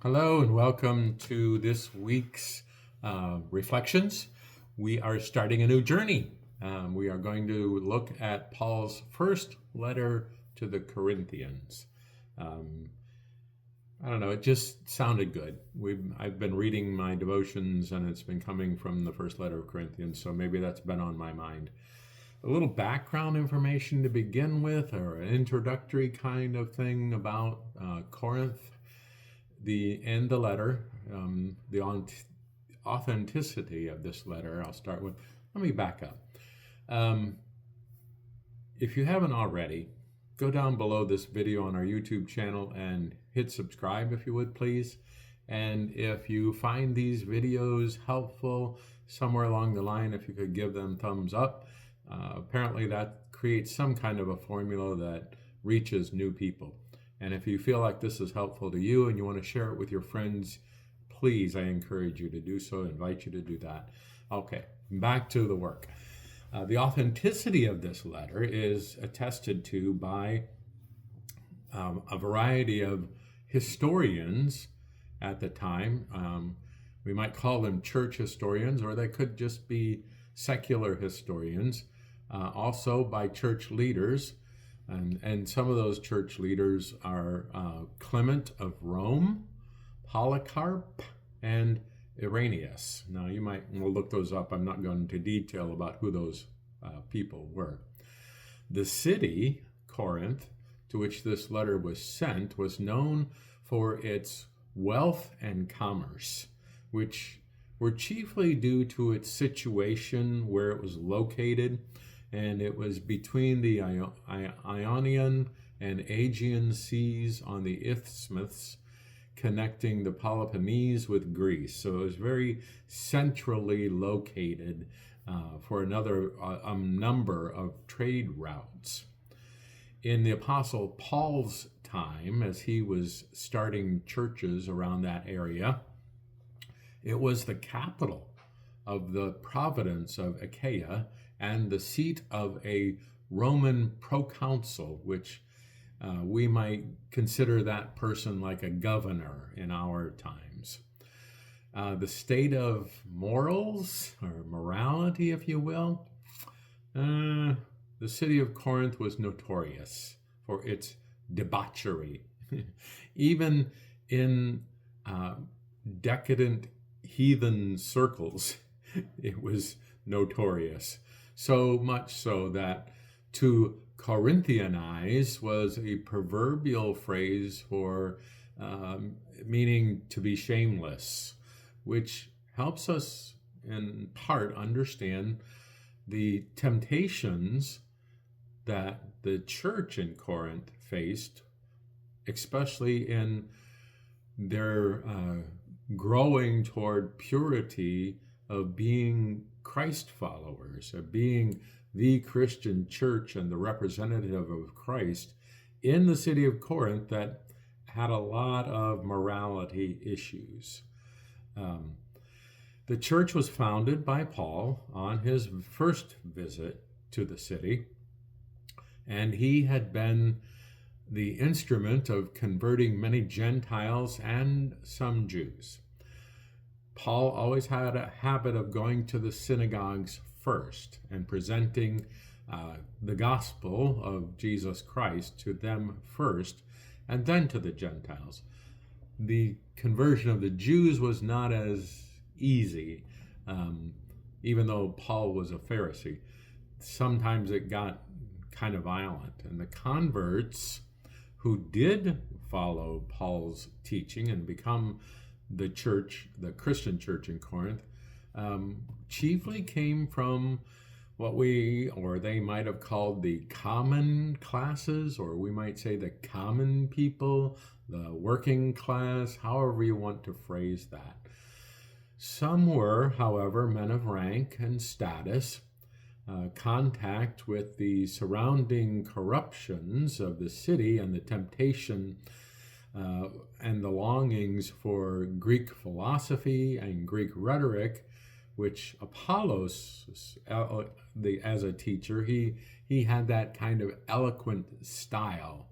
Hello and welcome to this week's reflections. We are starting a new journey. We are going to look at Paul's first letter to the Corinthians. Um, I don't know, it just sounded good. I've been reading my devotions and it's been coming from the first letter of Corinthians, so maybe that's been on my mind. A little background information to begin with, or an introductory kind of thing about Corinth. The letter, the authenticity of this letter, I'll start with. Let me back up. If you haven't already, go down below this video on our YouTube channel and hit subscribe if you would, please. And if you find these videos helpful somewhere along the line, if you could give them thumbs up. Apparently that creates some kind of a formula that reaches new people. And if you feel like this is helpful to you and you want to share it with your friends, please, I encourage you to do so, invite you to do that. Okay, back to the work. The authenticity of this letter is attested to by a variety of historians at the time. We might call them church historians, or they could just be secular historians. Also by church leaders. And some of those church leaders are Clement of Rome, Polycarp, and Irenaeus. Now, we'll look those up. I'm not going into detail about who those people were. The city, Corinth, to which this letter was sent, was known for its wealth and commerce, which were chiefly due to its situation where it was located. And it was between the Ionian and Aegean seas on the isthmus connecting the Peloponnese with Greece. So it was very centrally located for a number of trade routes. In the Apostle Paul's time, as he was starting churches around that area, it was the capital of the province of Achaia and the seat of a Roman proconsul, which we might consider that person like a governor in our times. The state of morals, or morality, if you will, the city of Corinth was notorious for its debauchery. Even in decadent heathen circles, it was notorious. So much so that to Corinthianize was a proverbial phrase for meaning to be shameless, which helps us in part understand the temptations that the church in Corinth faced, especially in their growing toward purity of being Christ followers, of being the Christian church and the representative of Christ in the city of Corinth that had a lot of morality issues. The church was founded by Paul on his first visit to the city, and he had been the instrument of converting many Gentiles and some Jews. Paul always had a habit of going to the synagogues first and presenting the gospel of Jesus Christ to them first, and then to the Gentiles. The conversion of the Jews was not as easy, even though Paul was a Pharisee. Sometimes it got kind of violent, and the converts who did follow Paul's teaching and become the church, the Christian church in Corinth, chiefly came from what they might have called the common classes, or we might say the common people, the working class, however you want to phrase that. Some were, however, men of rank and status. Contact with the surrounding corruptions of the city and the temptation and the longings for Greek philosophy and Greek rhetoric, which Apollos, as a teacher, he had that kind of eloquent style.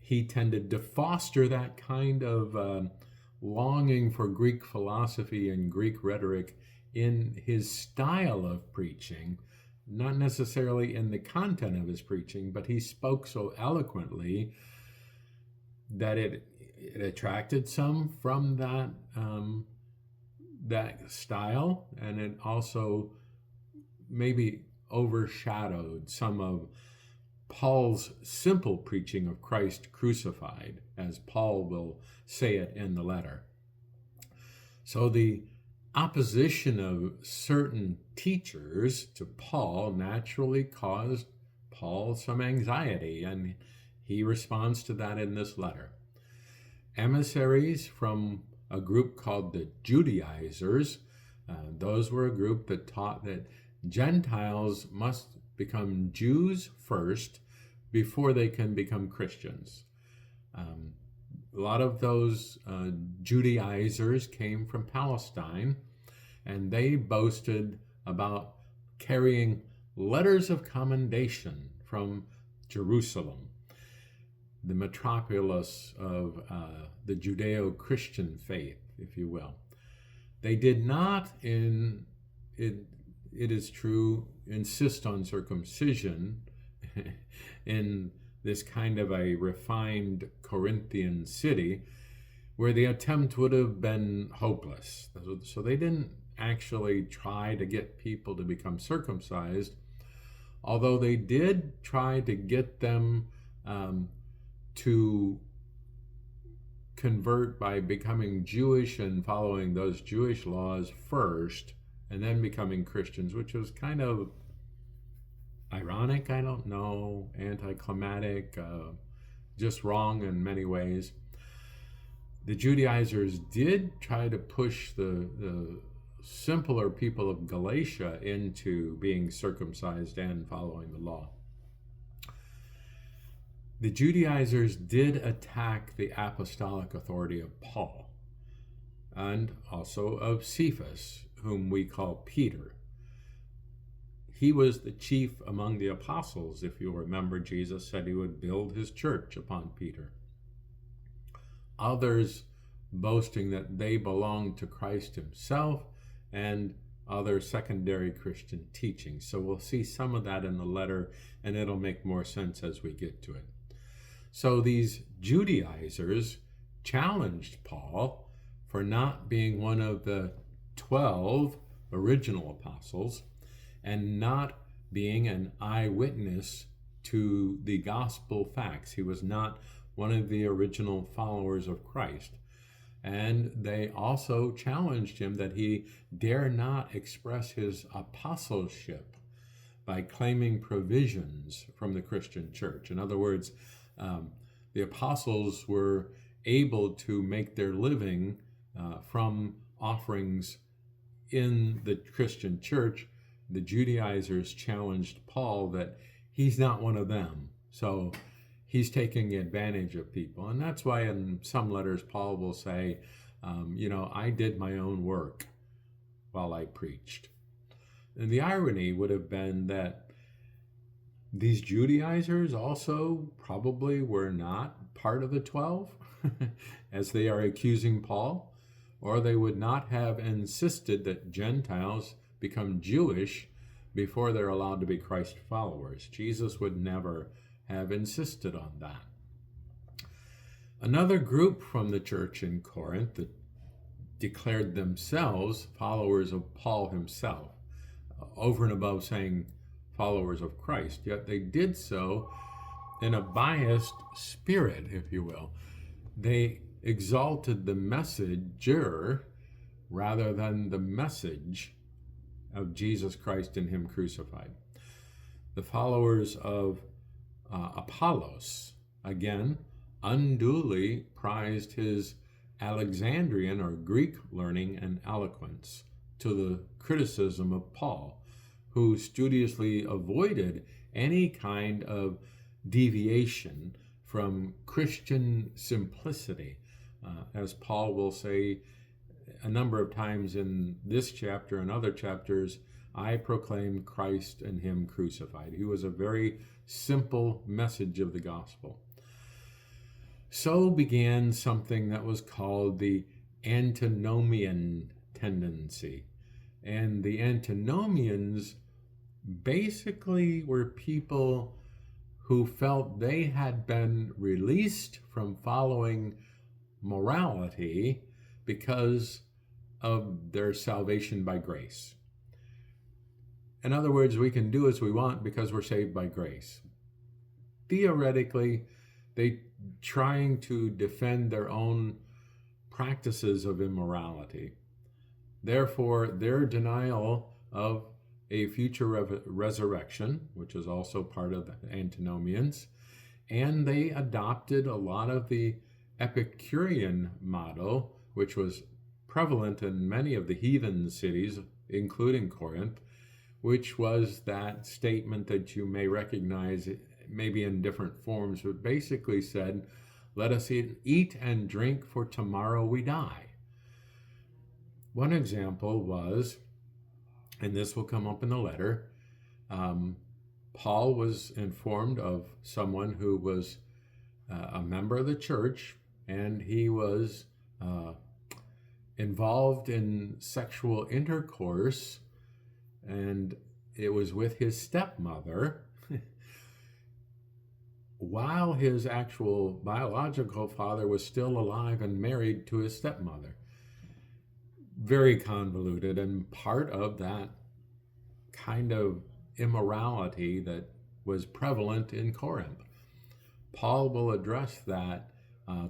He tended to foster that kind of longing for Greek philosophy and Greek rhetoric in his style of preaching, not necessarily in the content of his preaching, but he spoke so eloquently that it attracted some from that style, and it also maybe overshadowed some of Paul's simple preaching of Christ crucified, as Paul will say it in the letter. So the opposition of certain teachers to Paul naturally caused Paul some anxiety, and he responds to that in this letter. Emissaries from a group called the Judaizers, those were a group that taught that Gentiles must become Jews first before they can become Christians. A lot of those Judaizers came from Palestine, and they boasted about carrying letters of commendation from Jerusalem, the metropolis of the Judeo-Christian faith, if you will. They did not, it is true, insist on circumcision in this kind of a refined Corinthian city where the attempt would have been hopeless. So they didn't actually try to get people to become circumcised, although they did try to get them to convert by becoming Jewish and following those Jewish laws first, and then becoming Christians, which was kind of ironic, I don't know, anticlimactic, just wrong in many ways. The Judaizers did try to push the simpler people of Galatia into being circumcised and following the law. The Judaizers did attack the apostolic authority of Paul, and also of Cephas, whom we call Peter. He was the chief among the apostles. If you remember, Jesus said he would build his church upon Peter. Others boasting that they belonged to Christ himself, and other secondary Christian teachings. So we'll see some of that in the letter, and it'll make more sense as we get to it. So these Judaizers challenged Paul for not being one of the 12 original apostles and not being an eyewitness to the gospel facts. He was not one of the original followers of Christ. And they also challenged him that he dare not express his apostleship by claiming provisions from the Christian church. In other words, the apostles were able to make their living from offerings in the Christian church. The Judaizers challenged Paul that he's not one of them. So he's taking advantage of people. And that's why in some letters, Paul will say, I did my own work while I preached. And the irony would have been that these Judaizers also probably were not part of the 12, as they are accusing Paul, or they would not have insisted that Gentiles become Jewish before they're allowed to be Christ followers. Jesus would never have insisted on that. Another group from the church in Corinth that declared themselves followers of Paul himself, over and above saying followers of Christ, yet they did so in a biased spirit, if you will. They exalted the messenger rather than the message of Jesus Christ and him crucified. The followers of Apollos, again, unduly prized his Alexandrian or Greek learning and eloquence to the criticism of Paul, who studiously avoided any kind of deviation from Christian simplicity. As Paul will say a number of times in this chapter and other chapters, I proclaim Christ and him crucified. He was a very simple message of the gospel. So began something that was called the antinomian tendency. And the antinomians basically were people who felt they had been released from following morality because of their salvation by grace. In other words, we can do as we want because we're saved by grace. Theoretically, they trying to defend their own practices of immorality. Therefore, their denial of a future resurrection, which is also part of the antinomians, and they adopted a lot of the Epicurean model, which was prevalent in many of the heathen cities, including Corinth, which was that statement that you may recognize maybe in different forms, but basically said, let us eat and drink, for tomorrow we die. One example was, and this will come up in the letter, Paul was informed of someone who was a member of the church, and he was involved in sexual intercourse, and it was with his stepmother, while his actual biological father was still alive and married to his stepmother. Very convoluted, and part of that kind of immorality that was prevalent in Corinth. Paul will address that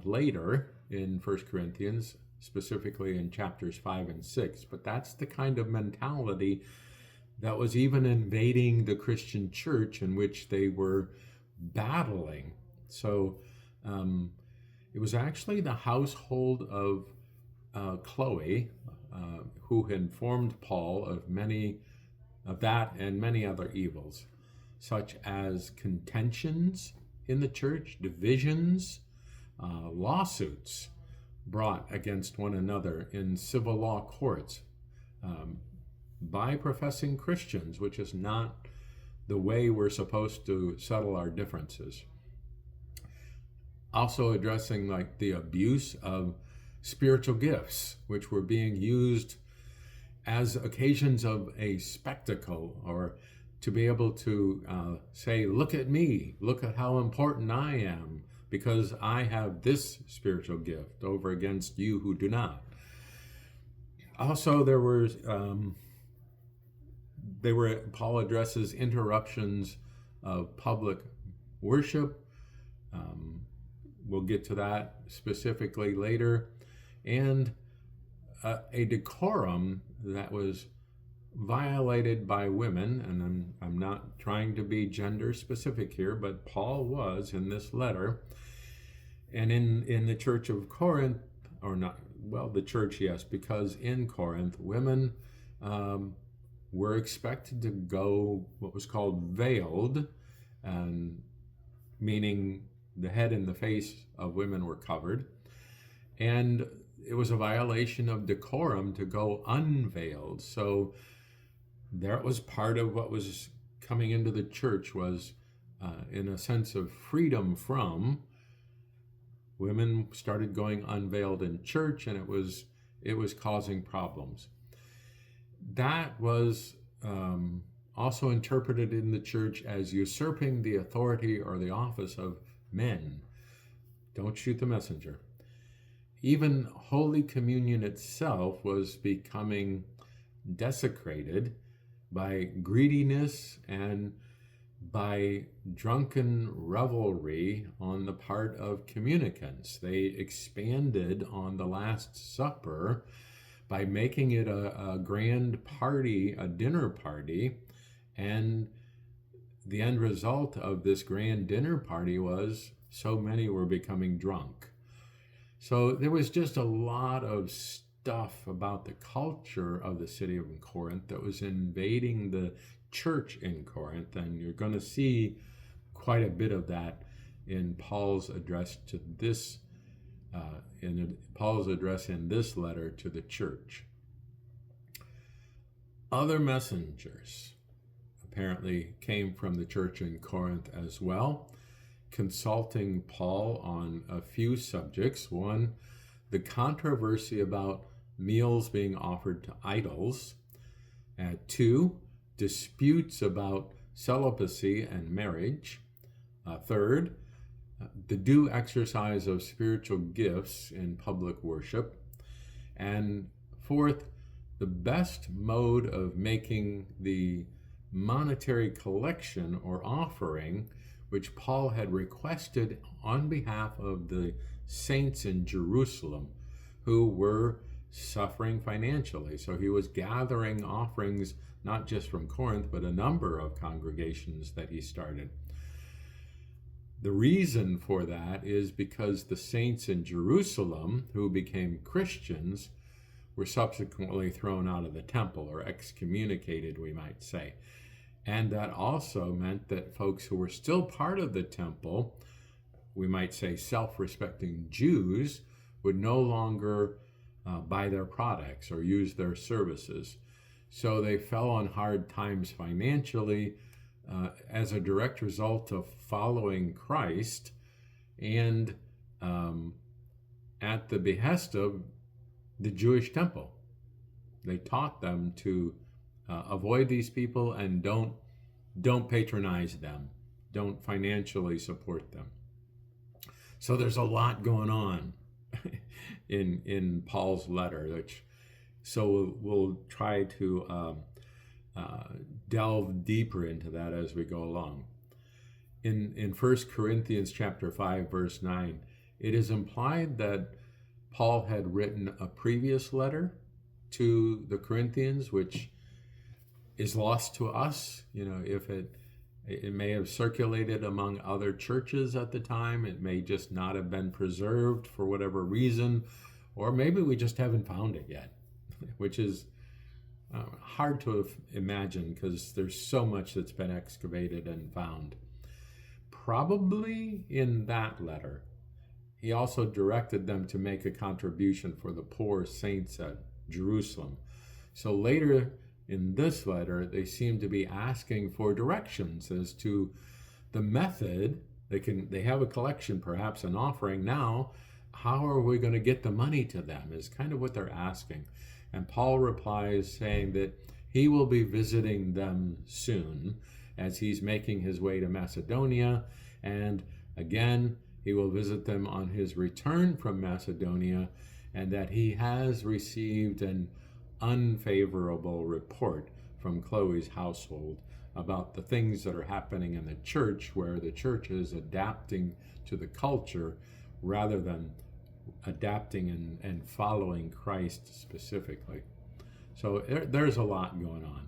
later in 1 Corinthians, specifically in chapters 5 and 6, but that's the kind of mentality that was even invading the Christian church, in which they were battling. So it was actually the household of Chloe who informed Paul of many of that and many other evils, such as contentions in the church, divisions, lawsuits brought against one another in civil law courts by professing Christians, which is not the way we're supposed to settle our differences. Also addressing like the abuse of spiritual gifts, which were being used as occasions of a spectacle, or to be able to say, look at me, look at how important I am, because I have this spiritual gift over against you who do not. Also, Paul addresses interruptions of public worship. We'll get to that specifically later. And a decorum that was violated by women, and I'm not trying to be gender specific here, but Paul was in this letter, and in the church of Corinth, or not, well, the church, yes, because in Corinth, women were expected to go what was called veiled, and meaning the head and the face of women were covered, and it was a violation of decorum to go unveiled. So that was part of what was coming into the church, was in a sense of freedom from. Women started going unveiled in church, and it was causing problems. That was also interpreted in the church as usurping the authority or the office of men. Don't shoot the messenger. Even Holy Communion itself was becoming desecrated by greediness and by drunken revelry on the part of communicants. They expanded on the Last Supper by making it a grand party, a dinner party, and the end result of this grand dinner party was so many were becoming drunk. So there was just a lot of stuff about the culture of the city of Corinth that was invading the church in Corinth, and you're going to see quite a bit of that in Paul's address to this, Paul's address in this letter to the church. Other messengers apparently came from the church in Corinth as well, consulting Paul on a few subjects. One, the controversy about meals being offered to idols. 2, disputes about celibacy and marriage. 3rd, the due exercise of spiritual gifts in public worship. And 4th, the best mode of making the monetary collection or offering, which Paul had requested on behalf of the saints in Jerusalem who were suffering financially. So he was gathering offerings not just from Corinth, but a number of congregations that he started. The reason for that is because the saints in Jerusalem who became Christians were subsequently thrown out of the temple, or excommunicated, we might say. And that also meant that folks who were still part of the temple, we might say self-respecting Jews, would no longer buy their products or use their services. So they fell on hard times financially as a direct result of following Christ and at the behest of the Jewish temple. They taught them to avoid these people and don't patronize them. Don't financially support them. So there's a lot going on in Paul's letter, so we'll try to delve deeper into that as we go along. In 1 Corinthians chapter 5, verse 9, it is implied that Paul had written a previous letter to the Corinthians, which is lost to us. If it may have circulated among other churches at the time. It may just not have been preserved for whatever reason, or maybe we just haven't found it yet, which is hard to imagine because there's so much that's been excavated and found. Probably in that letter, he also directed them to make a contribution for the poor saints at Jerusalem. So later in this letter, they seem to be asking for directions as to the method. They have a collection, perhaps an offering now. How are we going to get the money to them is kind of what they're asking. And Paul replies saying that he will be visiting them soon as he's making his way to Macedonia. And again, he will visit them on his return from Macedonia, and that he has received an unfavorable report from Chloe's household about the things that are happening in the church, where the church is adapting to the culture rather than adapting and following Christ specifically. So there's a lot going on.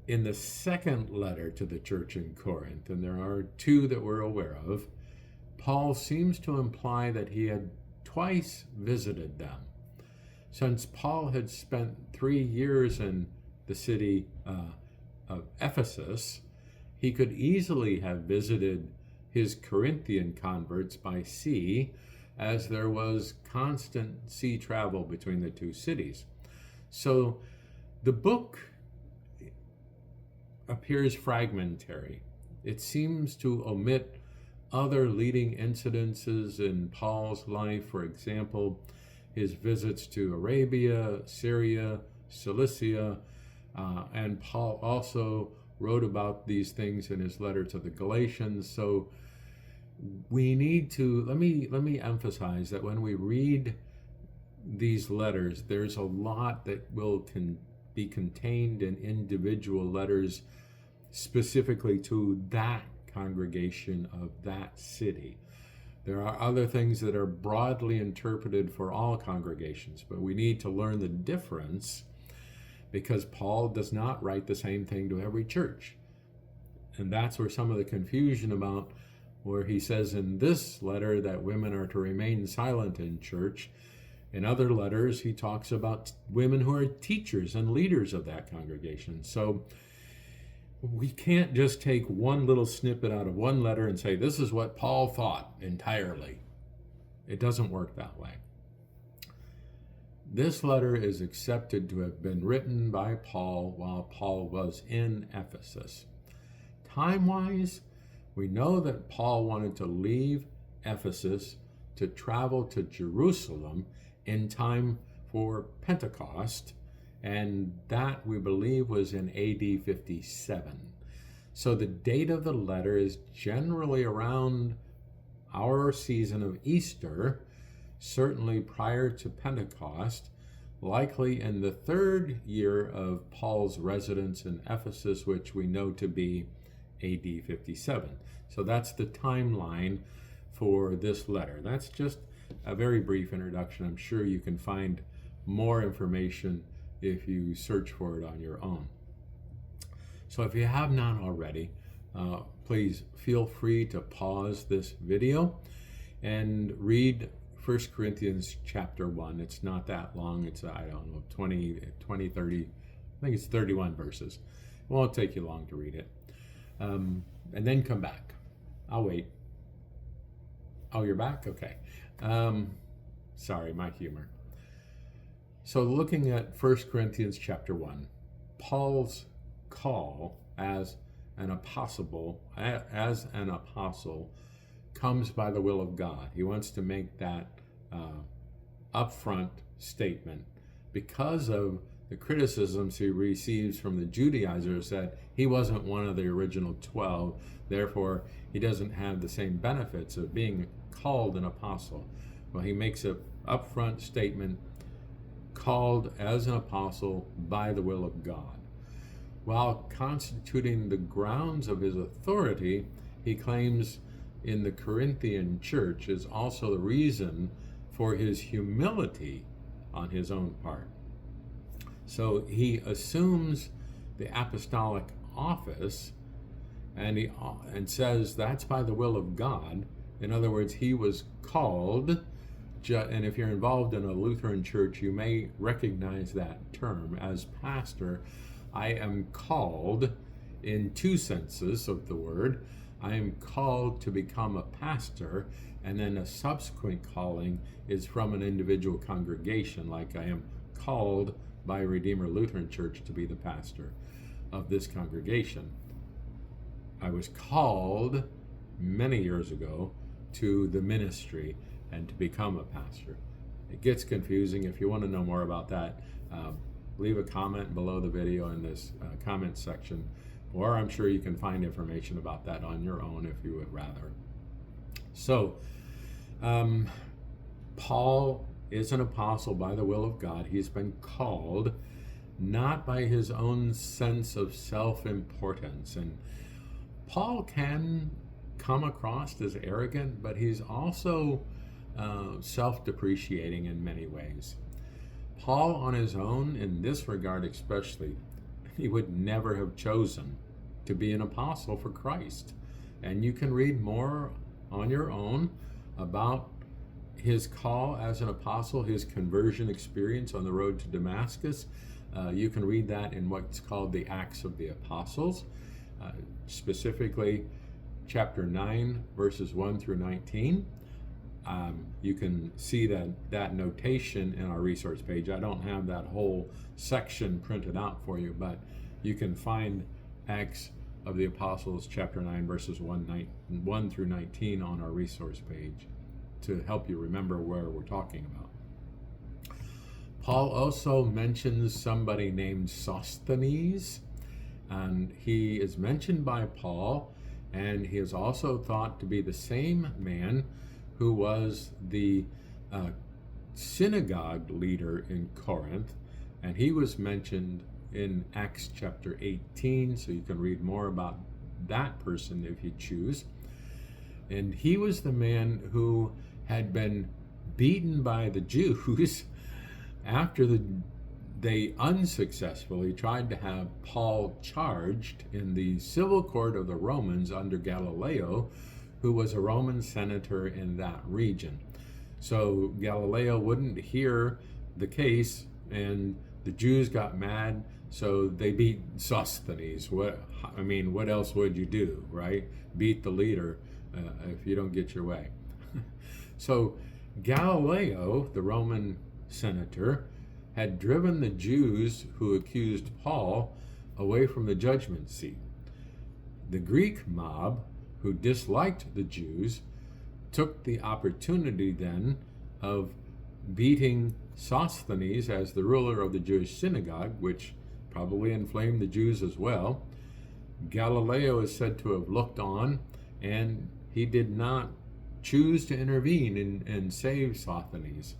In the second letter to the church in Corinth, and there are 2 that we're aware of, Paul seems to imply that he had twice visited them. Since Paul had spent 3 years in the city of Ephesus, he could easily have visited his Corinthian converts by sea, as there was constant sea travel between the 2 cities. So the book appears fragmentary. It seems to omit other leading incidences in Paul's life. For example, his visits to Arabia, Syria, Cilicia, and Paul also wrote about these things in his letter to the Galatians. So we need to, let me emphasize that when we read these letters, there's a lot that can be contained in individual letters specifically to that congregation of that city. There are other things that are broadly interpreted for all congregations, but we need to learn the difference, because Paul does not write the same thing to every church. And that's where some of the confusion about where he says in this letter that women are to remain silent in church. In other letters, he talks about women who are teachers and leaders of that congregation. So we can't just take one little snippet out of one letter and say, this is what Paul thought entirely. It doesn't work that way. This letter is accepted to have been written by Paul while Paul was in Ephesus. Time-wise, we know that Paul wanted to leave Ephesus to travel to Jerusalem in time for Pentecost, and that we believe was in AD 57. So the date of the letter is generally around our season of Easter, certainly prior to Pentecost, likely in the third year of Paul's residence in Ephesus, which we know to be AD 57. So that's the timeline for this letter. That's just a very brief introduction. I'm sure you can find more information if you search for it on your own. So if you have not already, please feel free to pause this video and read 1 Corinthians chapter 1. It's not that long. It's, 20, 30, I think it's 31 verses. It won't take you long to read it. And then come back. I'll wait. Oh, you're back? Okay. Sorry, my humor. So looking at 1 Corinthians chapter 1, Paul's call as an apostle comes by the will of God. He wants to make that upfront statement because of the criticisms he receives from the Judaizers that he wasn't one of the original 12, therefore he doesn't have the same benefits of being called an apostle. Well, he makes an upfront statement, called as an apostle by the will of God. While constituting the grounds of his authority, he claims in the Corinthian church is also the reason for his humility on his own part. So he assumes the apostolic office and says that's by the will of God. In other words, he was called, and if you're involved in a Lutheran church, you may recognize that term as pastor. I am called in two senses of the word. I am called to become a pastor, and then a subsequent calling is from an individual congregation, like I am called by Redeemer Lutheran Church to be the pastor of this congregation. I was called many years ago to the ministry and to become a pastor. It gets confusing. If you want to know more about that, leave a comment below the video in this comment section, or I'm sure you can find information about that on your own if you would rather. So, Paul is an apostle by the will of God. He's been called not by his own sense of self-importance. And Paul can come across as arrogant, but he's also self-depreciating in many ways. Paul on his own, in this regard especially, he would never have chosen to be an apostle for Christ. And you can read more on your own about his call as an apostle, his conversion experience on the road to Damascus. You can read that in what's called the Acts of the Apostles, specifically chapter 9, verses 1 through 19. You can see that notation in our resource page. I don't have that whole section printed out for you, but you can find Acts of the Apostles, chapter 9, verses 1 through 19 on our resource page to help you remember where we're talking about. Paul also mentions somebody named Sosthenes, and he is mentioned by Paul, and he is also thought to be the same man who was the synagogue leader in Corinth, and he was mentioned in Acts chapter 18, so you can read more about that person if you choose. And he was the man who had been beaten by the Jews after they unsuccessfully tried to have Paul charged in the civil court of the Romans under Galileo, who was a Roman senator in that region. So Galileo wouldn't hear the case, and the Jews got mad, so they beat Sosthenes. What else would you do, right? Beat the leader if you don't get your way. So Galileo, the Roman senator, had driven the Jews who accused Paul away from the judgment seat. The Greek mob, who disliked the Jews, took the opportunity then of beating Sosthenes as the ruler of the Jewish synagogue, which probably inflamed the Jews as well. Galileo is said to have looked on, and he did not choose to intervene and save Sosthenes.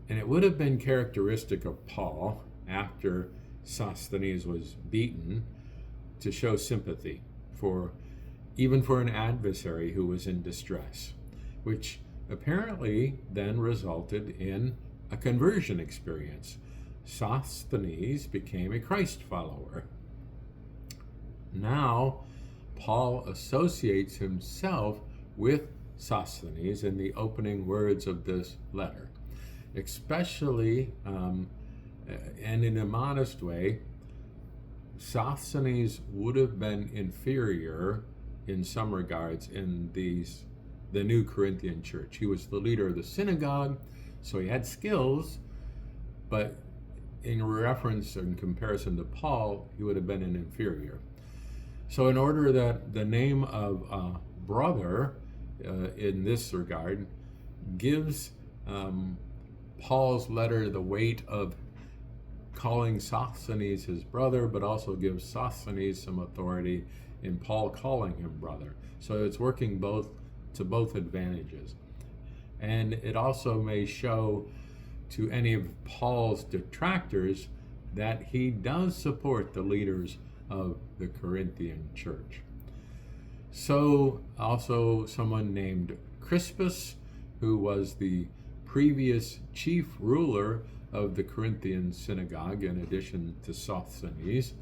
And it would have been characteristic of Paul, after Sosthenes was beaten, to show sympathy even for an adversary who was in distress, which apparently then resulted in a conversion experience. Sosthenes became a Christ follower. Now, Paul associates himself with Sosthenes in the opening words of this letter, especially, and in a modest way, Sosthenes would have been inferior in some regards in the new Corinthian church. He was the leader of the synagogue, so he had skills, but in reference and comparison to Paul, he would have been an inferior. So in order that the name of brother in this regard gives Paul's letter the weight of calling Sosthenes his brother, but also gives Sosthenes some authority in Paul calling him brother. So it's working to both advantages. And it also may show to any of Paul's detractors that he does support the leaders of the Corinthian church. So also someone named Crispus, who was the previous chief ruler of the Corinthian synagogue, in addition to Sosthenes,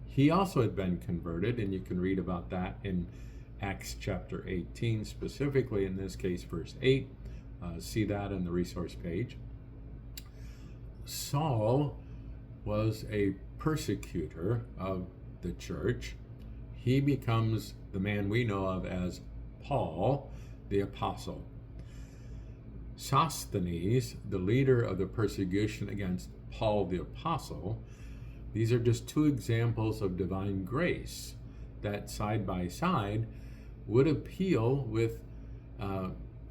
he also had been converted, and you can read about that in Acts chapter 18, specifically in this case verse 8. See that on the resource page. Saul was a persecutor of the church. He becomes the man we know of as Paul, the apostle. Sosthenes, the leader of the persecution against Paul the apostle, these are just two examples of divine grace that side by side would appeal with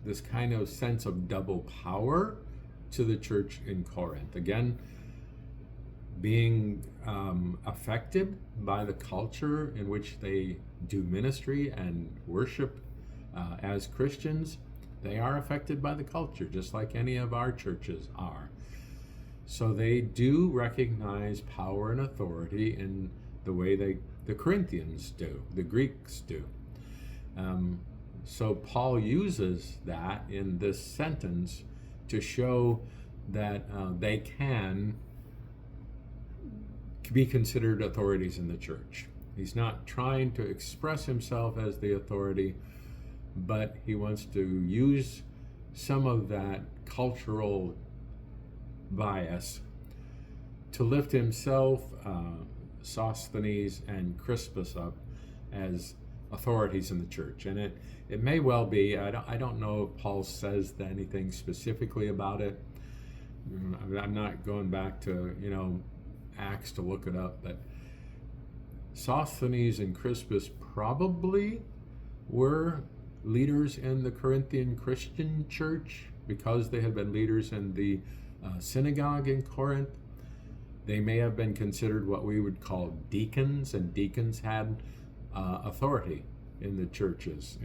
this kind of sense of double power to the church in Corinth. Again, being affected by the culture in which they do ministry and worship as Christians, they are affected by the culture, just like any of our churches are. So they do recognize power and authority in the way the Corinthians do, the Greeks do. So Paul uses that in this sentence to show that they can be considered authorities in the church. He's not trying to express himself as the authority, but he wants to use some of that cultural bias to lift himself, Sosthenes, and Crispus up as authorities in the church. And it may well be, I don't know if Paul says anything specifically about it. I'm not going back to, Acts to look it up, but Sosthenes and Crispus probably were leaders in the Corinthian Christian church because they had been leaders in the synagogue in Corinth. They may have been considered what we would call deacons, and deacons had authority in the churches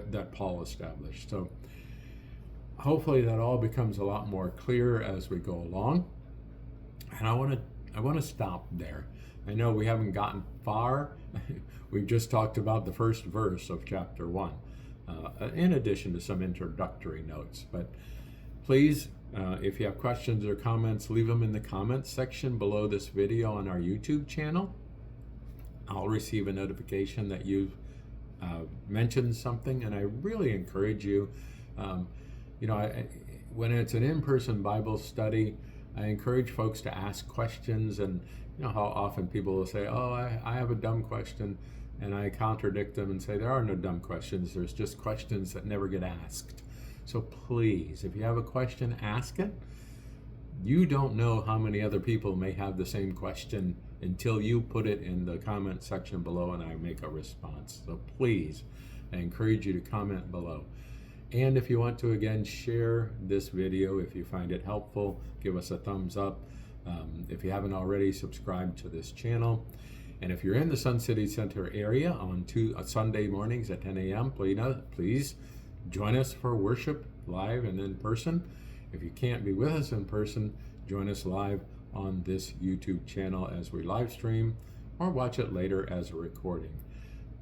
that Paul established. So hopefully that all becomes a lot more clear as we go along. And I want to stop there. I know we haven't gotten far. We've just talked about the first verse of chapter 1, in addition to some introductory notes. But please, if you have questions or comments, leave them in the comments section below this video on our YouTube channel. I'll receive a notification that you've mentioned something, and I really encourage you. When it's an in-person Bible study, I encourage folks to ask questions, and how often people will say, "Oh, I have a dumb question," and I contradict them and say there are no dumb questions. There's just questions that never get asked. So please, if you have a question, ask it. You don't know how many other people may have the same question until you put it in the comment section below and I make a response. So please, I encourage you to comment below. And if you want to, again, share this video if you find it helpful, give us a thumbs up. If you haven't already, subscribe to this channel. And if you're in the Sun City Center area on Sunday mornings at 10 a.m., please join us for worship live and in person. If you can't be with us in person, join us live on this YouTube channel as we live stream, or watch it later as a recording.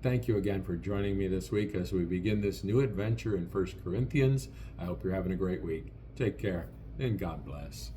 Thank you again for joining me this week as we begin this new adventure in 1 Corinthians. I hope you're having a great week. Take care and God bless.